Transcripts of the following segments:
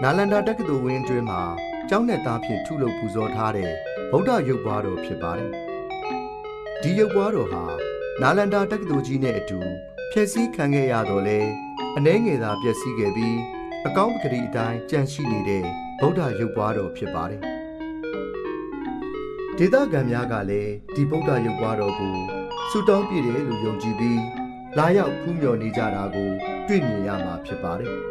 နာလန္ဒာတက္ကသိုလ်ဝင်းအတွင်းမှာကျောင်းနဲ့သားဖြင့်ထုလုပ်ပူဇော်ထားတဲ့ဗုဒ္ဓရုပ်ပွားတော်ဖြစ်ပါတယ်။ဒီရုပ်ပွားတော်ဟာနာလန္ဒာတက္ကသိုလ်ကြီးနဲ့အတူဖျက်ဆီးခံခဲ့ရတော့လဲအနှဲငယ်သာပျက်စီးခဲ့ပြီးအကောင်းပကတိအတိုင်းကြန့်ရှိနေတဲ့ဗုဒ္ဓရုပ်ပွားတော်ဖြစ်ပါတယ်။ဒေသခံများကလည်းဒီဗုဒ္ဓရုပ်ပွားတော်ကိုဆုတောင်းပြည့်တယ်လို့ယုံကြည်ပြီးလာရောက်ဖူးမြော်နေကြတာကိုတွေ့မြင်ရမှာဖြစ်ပါတယ်။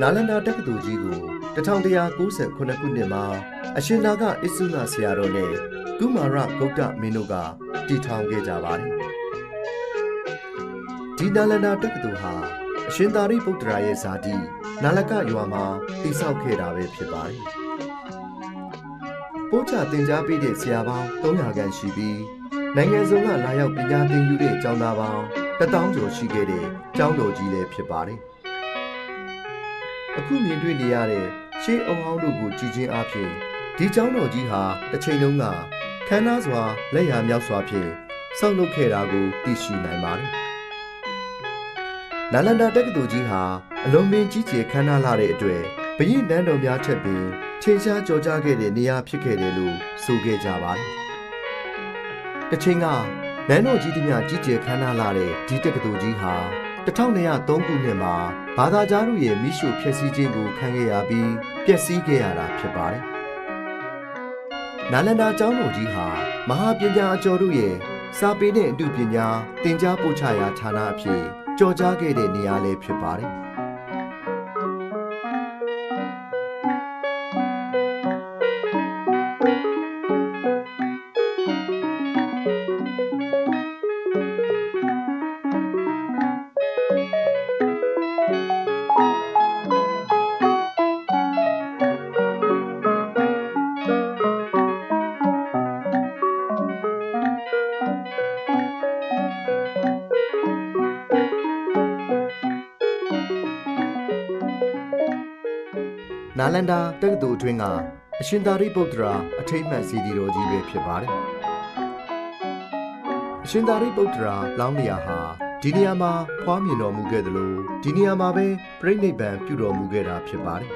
နာလန္ဒာတက္ကသိုလ်ကြီးကို1198ခုနှစ်မှာအရှင်နာဂအစ္ဆုနဆရာတော်နဲ့ကုမာရဂုတ်တမင်းတို့ကတည်ထောင်ခဲ့ကြပါတယ်။ဒီနာလန္ဒာတက္ကသိုလ်ဟာအရှင်သာရိပုတ္တရာရဲ့ဇာတိနာလကရွာမှာတည်ဆောက်ခဲ့တာပဲဖြစ်ပါတယ်။ပို့ချသင်ကြားပေးတဲ့ဆရာပေါင်း300ခန့်ရှိပြီးနိုင်ငံစုံကလာရောက်ပညာသင်ယူတဲ့ကျောင်းသားပေါင်း1000ကျော်ရှိခဲ့တဲ့ကျောင်းတော်ကြီးလည်းဖြစ်ပါတယ်။အခုမြင်တွေ့နေရတဲ့ရှေးအုံဟောင်းတို့ကိုကြည်ချင်းအားဖြင့်ဒီကျောင်းတော်ကြီးဟာတစ်ချိန်လုံးကခမ်းနားစွာလက်ရာမြောက်စွာဖြင့်ဆောက်လုပ်ခဲ့တာကိုသိရှိနိုင်ပါတယ်။နာလန္ဒာတက္ကသိုလ်ကြီးဟာအလွန်ပင်ကြီးကျယ်ခမ်းနားလာတဲ့အတွက်ဘုရင်နန်းတော်များထက်ပင်ထင်ရှားကျော်ကြားခဲ့တဲ့နေရာဖြစ်ခဲ့တယ်လို့ဆိုခဲ့ကြပါတယ်။တစ်ချိန်ကနန်းတော်ကြီးတမျှကြီးကျယ်ခမ်းနားလာတဲ့ဒီတက္ကသိုလ်ကြီးဟာ1203ခုနှစ်မှာဘာသာကြားတို့ရဲ့မိရှုဖျက်ဆီးခြင်းကိုခံခဲ့ရပြီးပျက်စီးခဲ့ရတာဖြစ်ပါတယ်။နာလန္ဒာကျောင်းတော်ကြီးဟာမဟာပညာအကျော်တို့ရဲ့စာပေနဲ့အတုပညာသင်ကြားပို့ချရာဌာနအဖြစ်ကြော်ကြားခဲ့တဲ့နေရာလေးဖြစ်ပါတယ်။နာလန္ဒာတက္ကသိုလ်အတွင်းကအရှင်သာရိပုတ္တရာအထိမ်းအမှတ်စီဒီတော်ကြီးပဲဖြစ်ပါတယ်။အရှင်သာရိပုတ္တရာလောင်းနေရာဟာဒီနေရာမှာဖွားမြင်တော်မူခဲ့သလိုဒီနေရာမှာပဲပြိဋိဘံပြုတော်မူခဲ့တာဖြစ်ပါတယ်။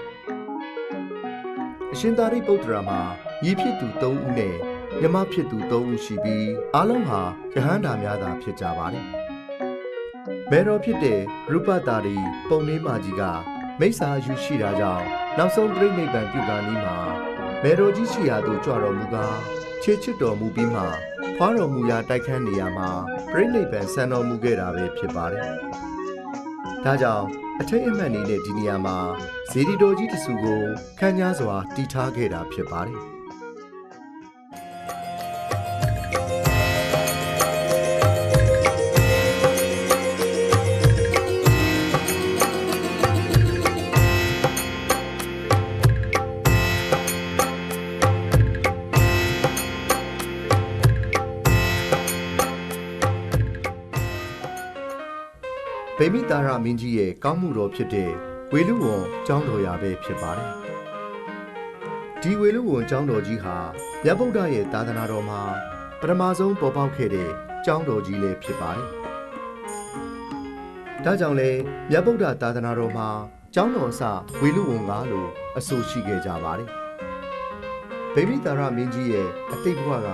အရှင်သာရိပုတ္တရာမှာညီဖြစ်သူ3ဦးနဲ့ညီမဖြစ်သူ3ဦးရှိပြီးအားလုံးဟာယဟန္တာများသာဖြစ်ကြပါတယ်။မေတော်ဖြစ်တဲ့ရူပတာရီပုံလေးမကြီးကမိစ္ဆာယူရှိတာကြောင့်နောက်ဆုံးပြိဋိဘံပြုကာနီးမှာမေတော်ကြီးရှိရာသို့ကြွတော်မူကားခြေချစ်တော်မူပြီးမှဖွားတော်မူရာတိုက်ခန်းနေရာမှာပြိဋိဘံဆန်တော်မူခဲ့တာပဲဖြစ်ပါတယ်။ဒါကြောင့်အထိတ်အမှတ်နေတဲ့ဒီနေရာမှာဇေဒီတော်ကြီးတဆူကိုခမ်းညားစွာတည်ထားခဲ့တာဖြစ်ပါတယ်။ဗိမိတာရမင်းကြီးရဲ့ကောင်းမှုတော်ဖြစ်တဲ့ဝေလူဝံကျောင်းတော်ရာပဲဖြစ်ပါတယ်။ဒီဝေလူဝံကျောင်းတော်ကြီးဟာမြတ်ဗုဒ္ဓရဲ့သာသနာတော်မှာပထမဆုံးပေါ်ပေါက်ခဲ့တဲ့ကျောင်းတော်ကြီးလည်းဖြစ်ပါတယ်။ဒါကြောင့်လဲမြတ်ဗုဒ္ဓသာသနာတော်မှာကျောင်းတော်အစဝေလူဝံကားလို့အဆိုရှိခဲ့ကြပါတယ်။ဗိမိတာရမင်းကြီးရဲ့အတိတ်ဘဝက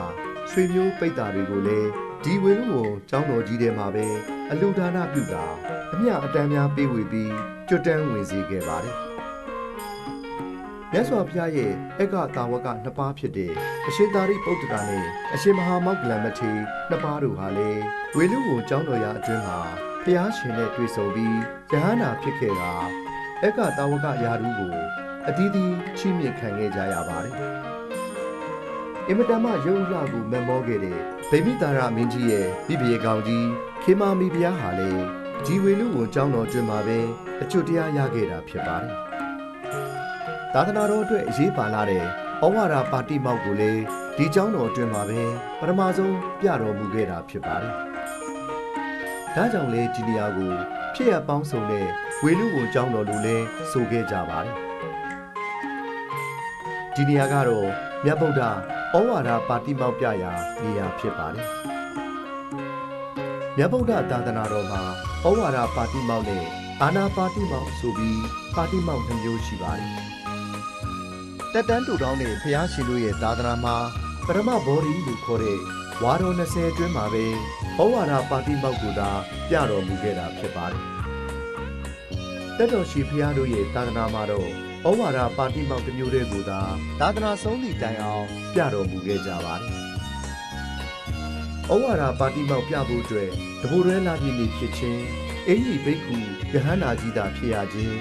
ဆွေမျိုးပိတ္တာတွေကိုလည်းဒီဝေလူဝံကျောင်းတော်ကြီးထဲမှာပဲအလှူဒါနပြုတာအမျှအတန်းများပေးဝေပြီးကျွတ်တန်းဝင်စေခဲ့ပါတယ်။မြတ်စွာဘုရားရဲ့အက္ခတာဝကနှစ်ပါးဖြစ်တဲ့အရှင်သာရိပုတ္တရာနဲ့အရှင်မဟာမောက္ကလံမထေရနှစ်ပါးတို့ဟာလည်းဝေလူဝံကျောင်းတော်ရာအတွင်းမှာဘုရားရှင်နဲ့တွေ့ဆုံပြီးယဟန္တာဖြစ်ခဲ့တာအက္ခတာဝကရာထူးကိုအသီးသီးချီးမြှင့်ခံခဲ့ကြရပါတယ်။အင်မတန်မှရုပ်လှကိုမက်မောခဲ့တဲ့ဗိမိတာရမင်းကြီးရဲ့မိဖုရားကောင်ကြီးခေမာမီဘုရားဟာလည်းဒီဝေလူဝံကျောင်းတော်တွင်မှာပဲအကျွတ်တရားရခဲ့တာဖြစ်ပါတယ်။သာသနာတော်အတွက်အရေးပါလာတဲ့ ဩဝါဒပါတိမောက်ကိုလည်းဒီကျောင်းတော်အတွင်းမှာပဲပထမဆုံးပြတော်မူခဲ့တာဖြစ်ပါတယ်။ဒါကြောင့်လေဒီနေရာကိုဖြစ်ရပေါင်းစုံတဲ့ဝေလူဝန်ကျောင်းတော်လို့လည်းဆိုခဲ့ကြပါတယ်။ဒီနေရာကတော့မြတ်ဗုဒ္ဓဩဝါဒပါတိမောက်ပြရာနေရာဖြစ်ပါတယ်။မြတ်ဗုဒ္ဓသာသနာတော်မှာဩဝါဒပါတိမောက်နဲ့အာနာပါတိမောက်ဆိုပြီးပါတိမောက်နှမျိုးရှိပါတယ်။တက်တန်းတူတောင်းတဲ့ဘုရားရှင်တို့ရဲ့သာသနာမှာပရမဘောဓိလို့ခေါ်တဲ့ဝါတော်20အတွင်းမှာပဲဩဝါဒပါတိမောက်ကိုသာပြတော်မူခဲ့တာဖြစ်ပါတယ်။တက်တော်ရှိဘုရားတို့ရဲ့သာသနာမှာတော့ဩဝါဒပါတိမောက်တစ်မျိုးတည်းကိုသာသာသနာဆုံးသည့်တိုင်အောင်ပြတော်မူခဲ့ကြပါတယ်။ဩဝါဒပါတိမောက်ပြဖို့အတွက်တဘိုရဲလာပြည့်နေဖြစ်ခြင်းအင်ကြီးဘိက္ခုယဟန္တာကြီးသာဖြစ်ရခြင်း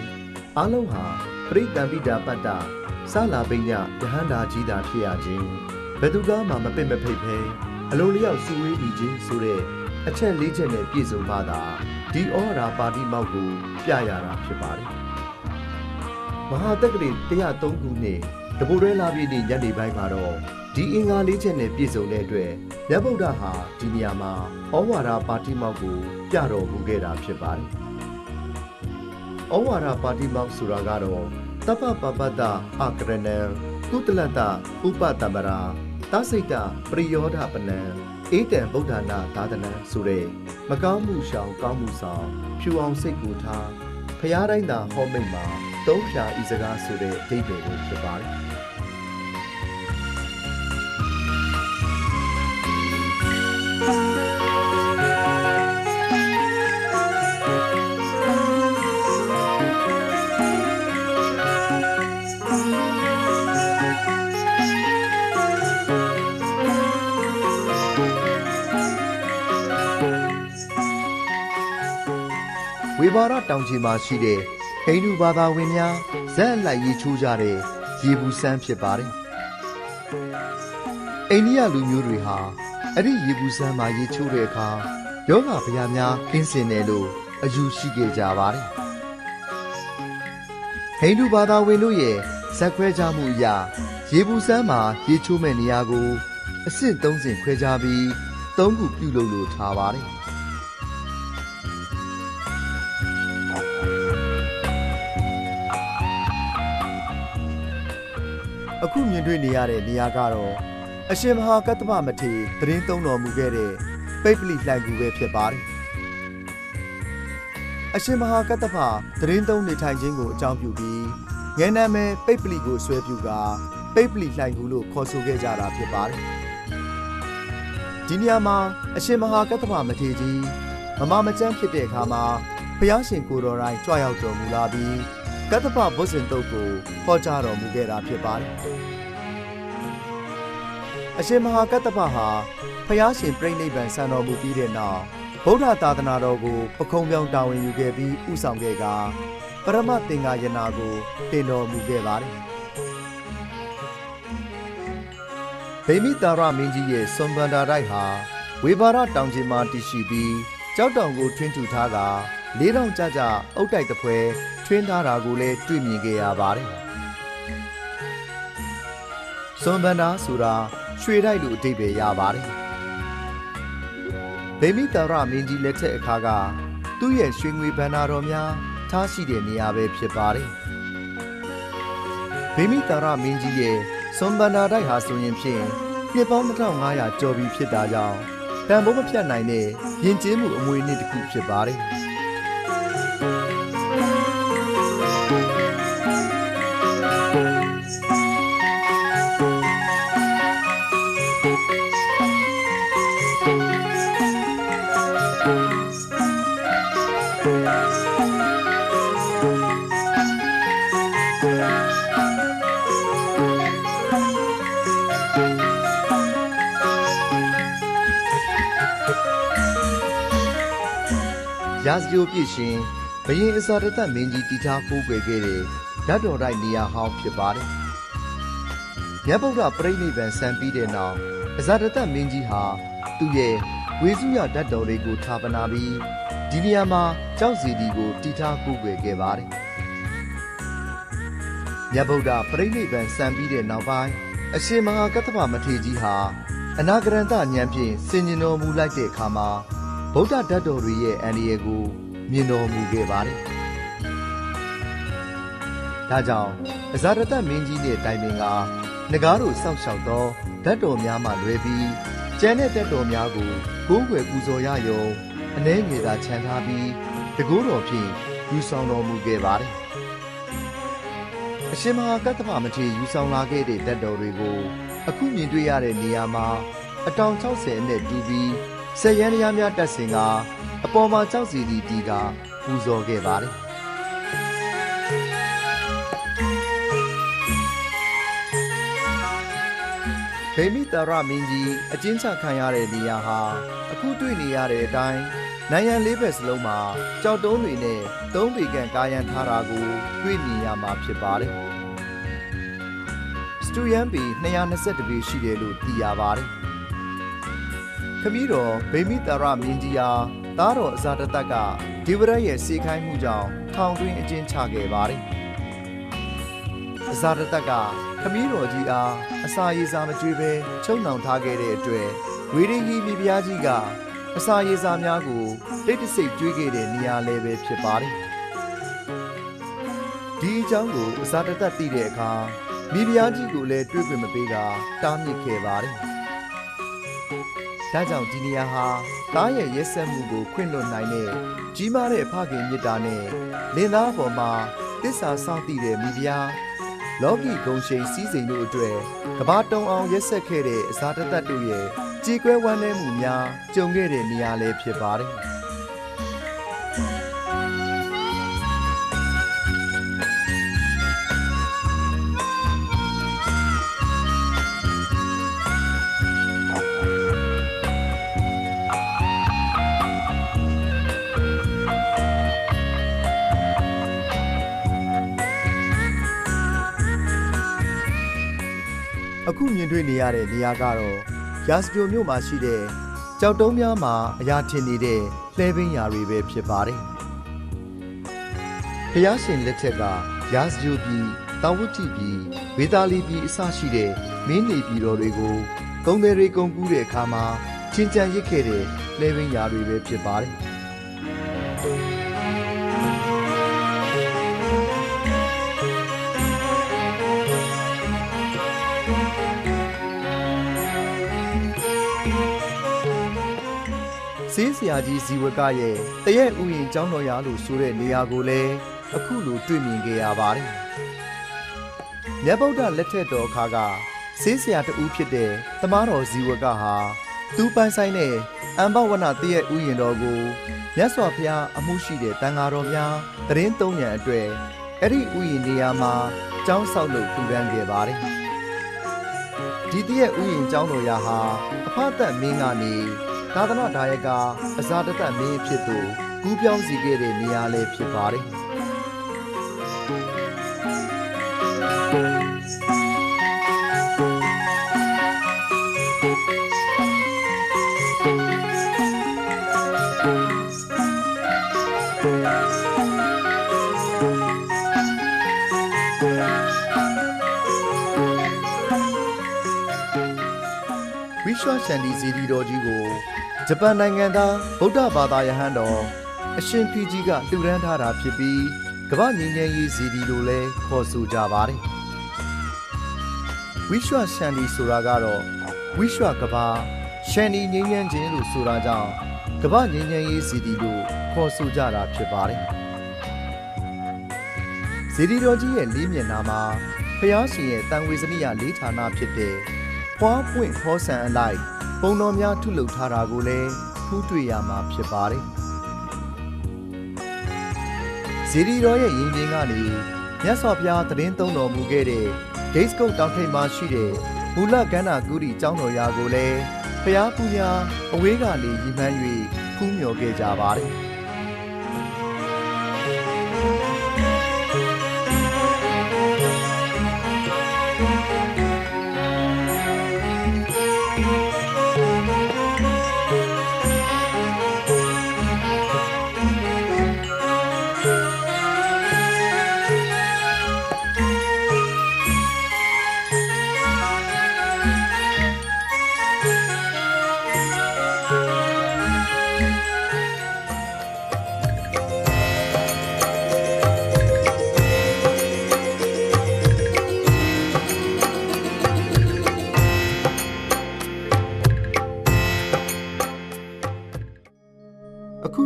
အလုံးဟာပရိသံပိတာပတ္တစလာပိညယဟန္တာကြီးသာဖြစ်ရခြင်းဘယ်သူကမှမပင့်မဖိတ်ပဲအလိုလျောက်စုဝေးပြီးခြင်းဆိုတဲ့အချက်၄ချက်နဲ့ပြည့်စုံမှသာဒီဩဝါဒပါတိမောက်ကိုပြရတာဖြစ်ပါတယ်။မဟာတက္ကရာ103ခုနှစ်တဘိုရဲလာပြည့်နေ့ညနေပိုင်းမှာတော့ဒီအင်္ဂါ၄ချက်နဲ့ပြည့်စုံတဲ့အတွက်မြတ်ဗုဒ္ဓဟာဒီနေရာမှာဩဝါဒပါတိမောက်ကိုပြတော်မူခဲ့တာဖြစ်ပါတယ်။ဩဝါဒပါတိမောက်ဆိုတာကတော့တပ္ပပပတ္တအကရဏံကုတလတ္တဥပတမရာသစိတ်တပရိယောဓပနံဧတံဗုဒ္ဓနာသာသနံဆိုတဲ့မကောင်းမှုရှောင်ကောင်းမှုဆောင်ဖြူအောင်စိတ်ကိုထားဖျားတိုင်းသာဟောမိတ်မှာသုံးဖြာဤစကားဆိုတဲ့အဓိပ္ပာယ်ကိုဖြစ်ပါတယ်။ဝေဘာရတောင်ကြီးမှာရှိတဲ့ဟိန္ဒူဘာသာဝင်များဇက်လိုက်ရေးချိုးကြတဲ့ရေဘူးစမ်းဖြစ်ပါတယ်။အိန္ဒိယလူမျိုးတွေဟာအဲ့ဒီရေဘူးစမ်းမှာရေးချိုးတဲ့အခါယောဂဗျာများကင်းစင်တယ်လို့အယူရှိခဲ့ကြပါတယ်။ဟိန္ဒူဘာသာဝင်တို့ရဲ့ဇက်ခွဲခြားမှုအရရေဘူးစမ်းမှာရေးချိုးမဲ့နေရာကိုအဆင့်3ဆင့်ခွဲခြားပြီး3ခုပြုလုပ်လို့ထားပါတယ်။အခုမြင်တွေ့နေရတဲ့နေရာကတော့အရှင်မဟာကတ္တဗမထေရသတင်းသုံးတော်မူခဲ့တဲ့ပိပလိလှိုင်ကူပဲဖြစ်ပါတယ်။အရှင်မဟာကတ္တဗသတင်းသုံးနေထိုင်ခြင်းကိုအကြောင်းပြုပြီးငယ်နာမည်ပိပလိကိုဆွဲပြုကာပိပလိလှိုင်ကူလို့ခေါ်ဆိုခဲ့ကြတာဖြစ်ပါတယ်။ဒီနေရာမှာအရှင်မဟာကတ္တဗမထေရကြီးမမကျမ်းဖြစ်တဲ့အခါမှာဘုရားရှင်ကိုယ်တော်တိုင်ကြွရောက်တော်မူလာပြီးကတ္တဗဘုဇင်တုတ်ကိုဟောကြားတော်မူခဲ့တာဖြစ်ပါတယ်။အရှင်မဟာကတ္တဗဟာဘုရားရှင်ပြိဋိဘံဆံတော်မူပြီးတဲ့နောက်ဗုဒ္ဓသာသနာတော်ကိုပခုံးပြောင်းတာဝန်ယူခဲ့ပြီးဥဆောင်ခဲ့ကာပရမသင်္ဃာယနာကိုတင်တော်မူခဲ့ပါတယ်။ဗိမိတာရမင်းကြီးရဲ့စွန်ဗန္ဒာတိုက်ဟာဝေဘာရတောင်ကြီးမှာတည်ရှိပြီးကြောက်တောင်ကိုထွင်းထူထားကာလေးတောင်ကြကြအုတ်တိုက်တစ်ဖွဲထွင်းထားတာကိုလည်းတွေ့မြင်ခဲ့ရပါတယ်။စွန်ဗန္ဒာဆိုတာရွှေတိုက်လိုအဓိပ္ပာယ်ရပါတယ်။ဗိမိတာရမင်းကြီးလက်ထက်အခါကသူ့ရဲ့ရွှေငွေဗန္ဒာတော်များထားရှိတဲ့နေရာပဲဖြစ်ပါတယ်။ဗိမိတာရမင်းကြီးရဲ့စွန်ဗန္ဒာတိုက်ဟာဆိုရင်ဖြင့်နှစ်ပေါင်း2500ကျော်ပြီဖြစ်တာကြောင့်တန်ဖိုးမဖြတ်နိုင်တဲ့ယဉ်ကျေးမှုအမွေအနှစ်တစ်ခုဖြစ်ပါတယ်။ရာဇဂိုပြည့်ရှင်ဘရင်အစာတသက်မင်းကြီးတည်ထားကိုးကွယ်ခဲ့တဲ့ဓာတ်တော်တိုက်နေရာဟောင်းဖြစ်ပါတယ်။မြတ်ဗုဒ္ဓပြိဋိဘံဆံပြီးတဲ့နောက်အစာတသက်မင်းကြီးဟာသူ့ရဲ့ဝေစုရဓာတ်တော်တွေကိုဌာပနာပြီးဒီနေရာမှာကြောက်စီဒီကိုတည်ထားကိုးကွယ်ခဲ့ပါတယ်။မြတ်ဗုဒ္ဓပြိဋိဘံဆံပြီးတဲ့နောက်ပိုင်း အရှင်မဟာကတ္တဗမထေရကြီးဟာအနာဂရန္တဉာဏ်ဖြင့်ဆင်ញင်တော်မူလိုက်တဲ့အခါမှာဗုဒ္ဓဓာတ်တော်တွေရဲ့အန္တရာယ်ကိုမြင်တော်မူခဲ့ပါတယ်။ဒါကြောင့်အဇာတတမင်းကြီးနဲ့တိုင်ပင်ကနဂါးတို့စောင့်ရှောက်သောဓာတ်တော်များမှလွဲပြီးကျန်တဲ့ဓာတ်တော်များကိုကိုးကွယ်ပူဇော်ရယုံအနည်းငယ်သာခြံထားပြီးတကူတော်ဖြင့်ယူဆောင်တော်မူခဲ့ပါတယ်။အရှင်မဟာကတ္တဗမထေရယူဆောင်လာခဲ့တဲ့ဓာတ်တော်တွေကိုအခုမြင်တွေ့ရတဲ့နေရာမှာအတောင်60နဲ့တူပြီးဆက်ရန်တရားများတက်ဆင်ကအပေါ်မှာကြောက်စီတီတီကပူဇော်ခဲ့ပါတယ်။ဗိမိတာရမင်းကြီးအကျဉ်းချခံရတဲ့နေရာဟာအခုတွေ့နေရတဲ့အတိုင်းနိုင်ငံလေးဘက်စလုံးမှာကြောက်တုံးတွေနဲ့သုံးပေကန်ကာယံထားတာကိုတွေ့မြင်ရမှာဖြစ်ပါတယ်။စတူယန်ပေ222ပေရှိတယ်လို့သိရပါတယ်။ခမည်းတော်ဗိမိတာရမင်းကြီးဟာသားတော်အဇာတတကဒေဝရရဲ့စေခိုင်းမှုကြောင့်ထောင်တွင်းအကျဉ်းချခဲ့ပါတယ်။အဇာတတကခမည်းတော်ကြီးအားအစာရေစာမကျွေးဘဲချုပ်နှောင်ထားခဲ့တဲ့အတွက်ဝေဒင်ကြီးမိဖုရားကြီးကအစာရေစာများကိုတိတ်တဆိတ်ကျွေးခဲ့တဲ့နေရာလည်းပဲဖြစ်ပါတယ်။ဒီအကြောင်းကိုအဇာတတသိတဲ့အခါမိဖုရားကြီးကိုလည်းတွေးခွင့်မပေးကတားမြစ်ခဲ့ပါတယ်။ဒါကြောင့်ဒီနေရာဟာသားရဲ့ရက်စက်မှုကိုခွင့်လွှတ်နိုင်တဲ့ကြီးမားတဲ့ဖခင်မြတ်တာနဲ့လင်သားပေါ်မှာသစ္စာစောင့်တည်တဲ့မိဖုရားလောကီဂုံရှိန်စည်းစိမ်တို့အတွက်ကဘာတုံအောင်ရက်ဆက်ခဲ့တဲ့အဇာတတတို့ရဲ့ကြေကွဲဝမ်းနည်းမှုများကြုံခဲ့တဲ့နေရာလည်းဖြစ်ပါတယ်။အခုမြင်တွေ့နေရတဲ့နေရာကတော့ရာစကြိုမြို့မှာရှိတဲ့ကြောက်တုံးများမှာအရာထင်နေတဲ့လှဲပင်းရာတွေပဲဖြစ်ပါတယ်။ဘုရားရှင်လက်ထက်ကရာစကြိုပြည်တာဝတိပြည်ဝေသာလီပြည်အစရှိတဲ့မင်းနေပြည်တော်တွေကိုဂုံတွေကုံကူးတဲ့အခါမှာချင်းချန်ရစ်ခဲ့တဲ့လှဲပင်းရာတွေပဲဖြစ်ပါတယ်။ဆေးဆရာကြီးဇီဝကရဲ့တရက်ဥယျာဉ်ကျောင်းတော်ရာလို့ဆိုတဲ့နေရာကိုလည်းအခုလိုတွေ့မြင်ခဲ့ရပါတယ်။မြတ်ဗုဒ္ဓလက်ထက်တော်အခါကဆေးဆရာတဦးဖြစ်တဲ့သမားတော်ဇီဝကဟာသူပိုင်ဆိုင်တဲ့အံဘဝနတရက်ဥယျာဉ်တော်ကိုမြတ်စွာဘုရားအမှုရှိတဲ့တန်ဃာတော်များတရင်သုံးရန်အတွက်အဲ့ဒီဥယျာဉ်နေရာမှာကျောင်းဆောက်လုပ်ထူထမ်းခဲ့ပါတယ်။ဒီတရက်ဥယျာဉ်ကျောင်းတော်ရာဟာအဖသက်မင်းကနေသာသနာ့ဒါယကအဇာတတမင်းဖြစ်သူကူးပြောင်းစီခဲ့တဲ့နေရာလည်းဖြစ်ပါတယ်။ဝိಶ್ဝ ရှန္ဒီစေတီတော်ကြီးကိုဂျပန်နိုင်ငံသားဗုဒ္ဓဘာသာယဟန်တော်အရှင်ဖီကြီးကလှူဒန်းထားတာဖြစ်ပြီးကမ္ဘာငြိမ်းချမ်းရေးစေတီလို့လည်းခေါ်ဆိုကြပါတယ်။ဝိಶ್ဝ ရှန္ဒီဆိုတာကတော့ဝိಶ್ဝကမ္ဘာရှန္ဒီငြိမ်းချမ်းခြင်းလို့ဆိုတာကြောင့်ကမ္ဘာငြိမ်းချမ်းရေးစေတီလို့ခေါ်ဆိုကြတာဖြစ်ပါတယ်။စေတီတော်ကြီးရဲ့လေးမျက်နှာမှာဖျားရှင်ရဲ့တန်ဝေစနိယလေးဌာနဖြစ်တဲ့ဖွားပွင့်ဟောဆန်အလိုက်ပုံတော်များထုလုပ်ထားတာကိုလည်းဖူးတွေ့ရမှာဖြစ်ပါတယ်။ဇေဒီတော်ရဲ့ရင်ပြင်ကနေမြတ်စွာဘုရားတရင်သုံးတော်မူခဲ့တဲ့ဒိတ်စကုတ်တောင်ထိပ်မှာရှိတဲ့မူလကန္နာဂုရီကျောင်းတော်ရာကိုလည်းဘုရားပူညာအဝေးကနေရည်မှန်း၍ဖူးမြော်ခဲ့ကြပါတယ်။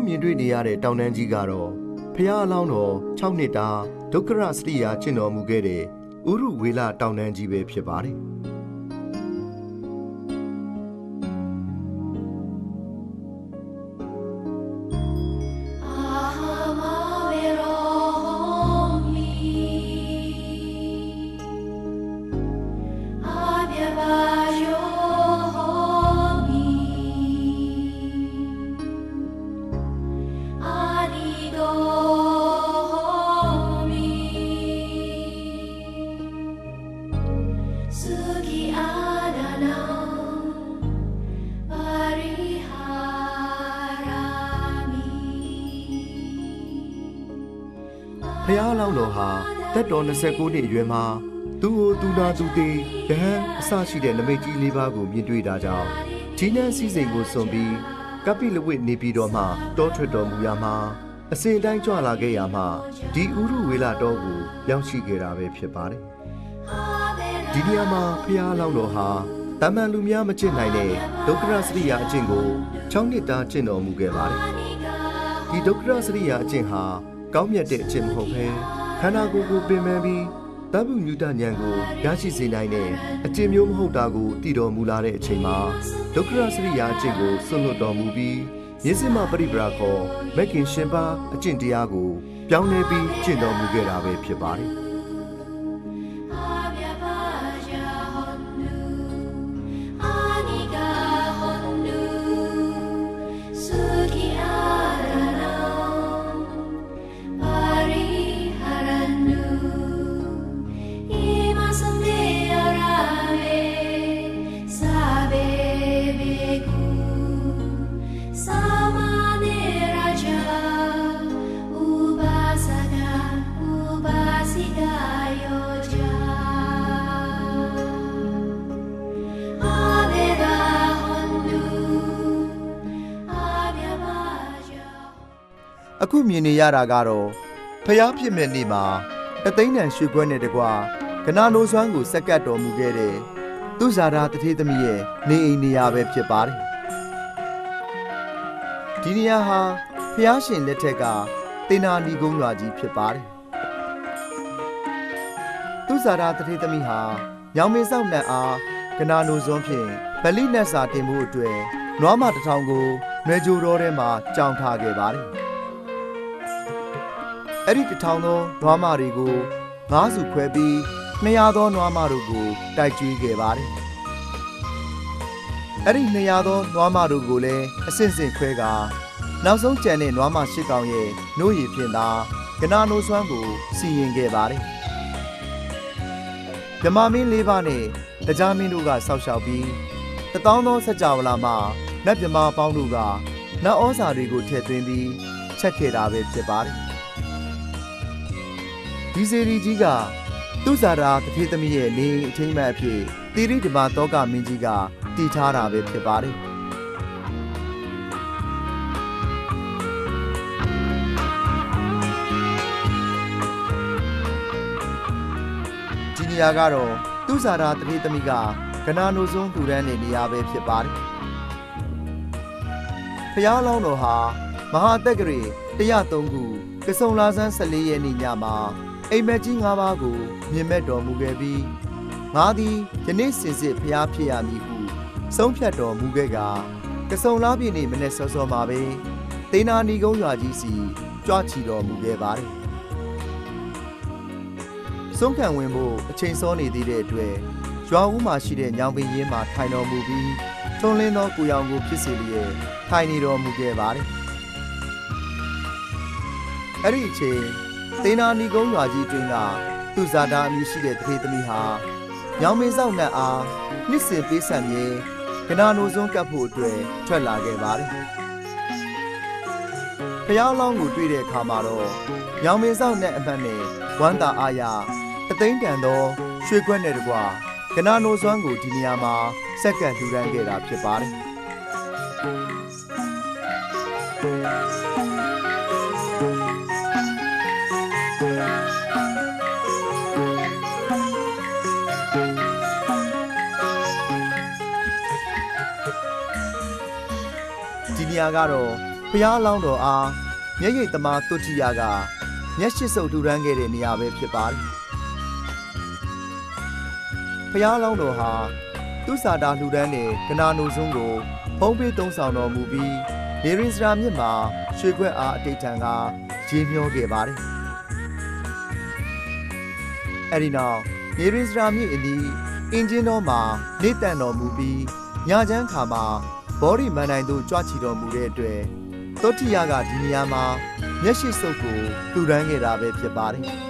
မြင်တွေ့နေရတဲ့တောင်တန်းကြီးကတော့ဖျားအလောင်းတော်6နှစ်တာဒုက္ခရစရိယာကျင့်တော်မူခဲ့တဲ့ဥရုဝေလတောင်တန်းကြီးပဲဖြစ်ပါတယ်ဖျားလောင်းတော်ဟာတက်တော်29နှစ်အရွယ်မှာသူ့ကိုသူနာသူသေးဒဟန်အစရှိတဲ့နမိတ်ကြီး၄ပါးကိုမြင်တွေ့တာကြောင့်ဂျီနန်စည်းစိမ်ကိုစွန်ပြီးကပိလဝိနေပြည်တော်မှတောထွက်တော်မူရာမှာအစဉ်အတိုင်းကြွလာခဲ့ရာမှာဒီဥရုဝေလတော်ကိုရောက်ရှိခဲ့တာပဲဖြစ်ပါတယ်ဒီနေရာမှာဖျားလောင်းတော်ဟာတမန်လူများမကျင့်နိုင်တဲ့ဒုက္ခရစရိယာအကျင့်ကို6နှစ်တာကျင့်တော်မူခဲ့ပါတယ်ဒီဒုက္ခရစရိယာအကျင့်ဟာကောင်းမြတ်တဲ့အကျင့်မဟုတ်ဘဲခန္ဓာကိုယ်ကိုပင်ပန်းပြီးသဗ္ဗညုတဉာဏ်ကိုရရှိစေနိုင်တဲ့အကျင့်မျိုးမဟုတ်တာကိုသိတော်မူလာတဲ့အချိန်မှာဒုက္ခရစရိယာအကျင့်ကိုစွန့်လွတ်တော်မူပြီးမျက်စိမှပရိပရာခေါ်မက္ခင်ရှင်ပါအကျင့်တရားကိုပြောင်းလဲပြီးကျင့်တော်မူခဲ့တာပဲဖြစ်ပါတယ်အခုမြင်နေရတာကတော့ဖျားဖြစ်မဲ့နေ့မှာတသိန်းတန်ရွှေပွဲနဲ့တကွာကနာနိုစွမ်းကိုစက္ကပ်တော်မူခဲ့တဲ့သူဇာတာတထေးသမီးရဲ့နေအိမ်နေရာပဲဖြစ်ပါတယ်ဒီနေရာဟာဖျားရှင်လက်ထက်ကတေနာနီကုန်းရွာကြီးဖြစ်ပါတယ်သူဇာတာတထေးသမီးဟာညောင်မေဆောက်နတ်အားကနာနိုစွမ်းဖြင့်ဗလိနတ်စာတင်မှုအတွက်နွားမတစ်ထောင်ကိုနွယ်ကြိုတော်ထဲမှာကြောင်ထားခဲ့ပါတယ်အဲ့ဒီတစ်ထောင်သောနွားမတွေကို9စုခွဲပြီး200သောနွားမတို့ကိုတိုက်ကျွေးခဲ့ပါတယ်အဲ့ဒီ200သောနွားမတို့ကိုလည်းအစစ်စစ်ခွဲကာနောက်ဆုံးကြံတဲ့နွားမ8ကောင်ရဲ့နို့ရည်ဖြင့်သာကနာနိုစွမ်းကိုစီရင်ခဲ့ပါတယ်ဓမ္မမင်း၄ပါးနဲ့တရားမင်းတို့ကဆောက်ရှောက်ပြီး1000သောစကြဝဠာမှာနတ်မြမပေါင်းတို့ကနတ်ဩဇာတွေကိုထည့်သွင်းပြီးချက်ခဲ့တာပဲဖြစ်ပါတယ်ဒီစေရီကြီးကသူဇာတာတထေးသမီးရဲ့နေအထိမ်းအမှတ်အဖြစ်တိရိဓမ္မတောကမင်းကြီးကတည်ထားတာပဲဖြစ်ပါတယ်ဒီနေရာကတော့သူဇာတာတထေးသမီးကကနာနိုစွန်းထူရန်နေနေရာပဲဖြစ်ပါတယ်ဖျားလောင်းတော်ဟာမဟာတက္ကရေ103ခုကစုံလာဆန်း14ရက်နေ့ညမှာအိမ်မက်ကြီး9ပါးကိုမြင်မဲ့တော်မူခဲ့ပြီးငါသည်ယနေ့စင်စစ်ဖျားဖြစ်ရမည်ဟုဆုံးဖြတ်တော်မူခဲ့ကကစုံလာပြည့်နေ့မနေ့စောစောမှာပဲသေနာနီကုန်းရွာကြီးစီကြွချီတော်မူခဲ့ပါတယ်ဆုံးခံဝင်ဖို့အချိန်စောနေသေးတဲ့အတွက်ရွာဦးမှာရှိတဲ့ညောင်ပင်ရင်းမှာထိုင်တော်မူပြီးထွန်းလင်းသောကိုရောင်ကိုဖြစ်စေလျက်ထိုင်နေတော်မူခဲ့ပါတယ်အဲ့ဒီအချိန်သေနာနီကုန်းရွာကြီးတွင်ကသူဇာတာအမည်ရှိတဲ့တထေးသမီးဟာညောင်မင်းဆောက်နတ်အားနှစ်စဉ်ပေးဆံမြေကနာနိုစွန်းကပ်ဖို့အတွက်ထွက်လာခဲ့ပါတယ်ဖျားလောင်းကိုတွေ့တဲ့အခါမှာတော့ညောင်မင်းဆောက်နတ်အမှတ်နဲ့ဝမ်းသာအားရအသိန်းတန်သောရွှေခွက်နဲ့တကွာကနာနိုစွမ်းကိုဒီနေရာမှာစက္ကန့်လှူဒန်းခဲ့တာဖြစ်ပါတယ်ဒီနေရာကတော့ ဖျားလောင်းတော်အားမျက်ရည်သမားတုတ်တိယကမျက်ရှိစုပ်ထူထမ်းခဲ့တဲ့နေရာပဲဖြစ်ပါတယ်ဖျားလောင်းတော်ဟာသူစာတာလှူဒန်းတဲ့ကနာနိုစွန်းကိုဖုံးပေးသုံးဆောင်တော်မူပြီးနေရင်စရာမြစ်မှာရွှေခွက်အားအတိတ်ထံကရေမျောခဲ့ပါတယ်အဲ့ဒီနောက်နေရင်စရာမြစ်အနီးအင်ဂျင်တော်မှာနေတန်တော်မူပြီးညချမ်းခါမှာဘောရီမန်နိုင်တို့ကြွချီတော်မူတဲ့အတွက်တုတ်တိယကဒီနေရာမှာမျက်ရှိစုပ်ကိုလှူဒန်းခဲ့တာပဲဖြစ်ပါတယ်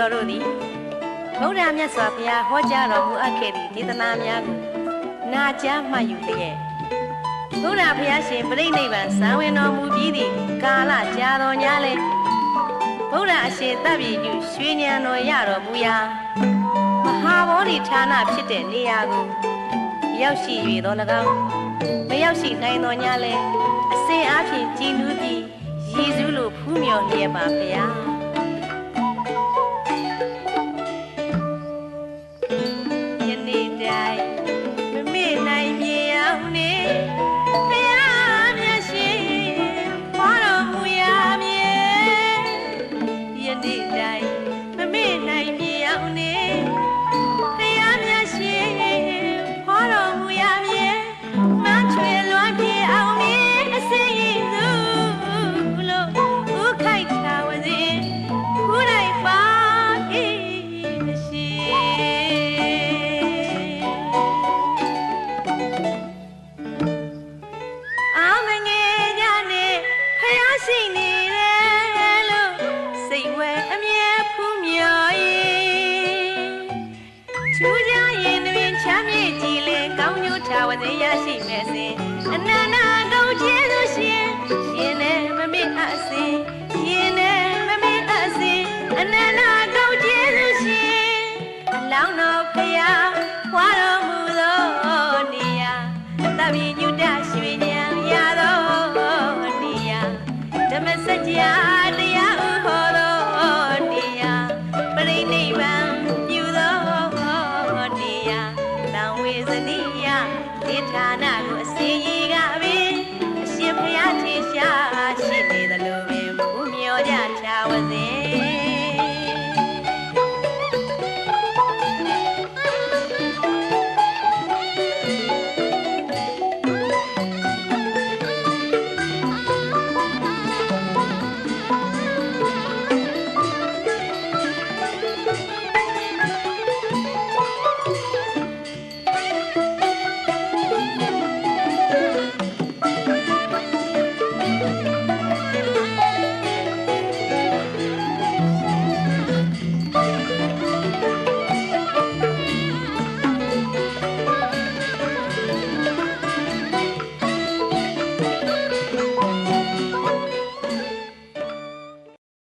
တော်တို့သည်ဗုဒ္ဓမြတ်စွာဘုရားဟောကြားတော်မူအပ်ခဲ့သည့်ဒေသနာများကိုနာကြားမှတ်ယူလျက်ဗုဒ္ဓဘုရားရှင်ပြိဋိနိဗ္ဗာန်ဇံဝင်တော်မူပြီးသည့်ကာလကြာတော်ညာလဲဗုဒ္ဓအရှင်သဗ္ဗညုရွှေဉာဏ်တော်ရတော်မူရာမဟာဗောဓိဌာနဖြစ်တဲ့နေရာကိုရောက်ရှိ၍တော်၎င်းမရောက်ရှိနိုင်တော်ညာလဲအစဉ်အားဖြင့်ကြည်နူးပြီးရည်စူးလိုဖူးမြော်လျက်ပါဗျာဝဇေရရှိမဲ့စဉ်အနန္တကုန်ကျေးဇူးရှင်ရှင်နဲ့မမေ့အပ်စဉ်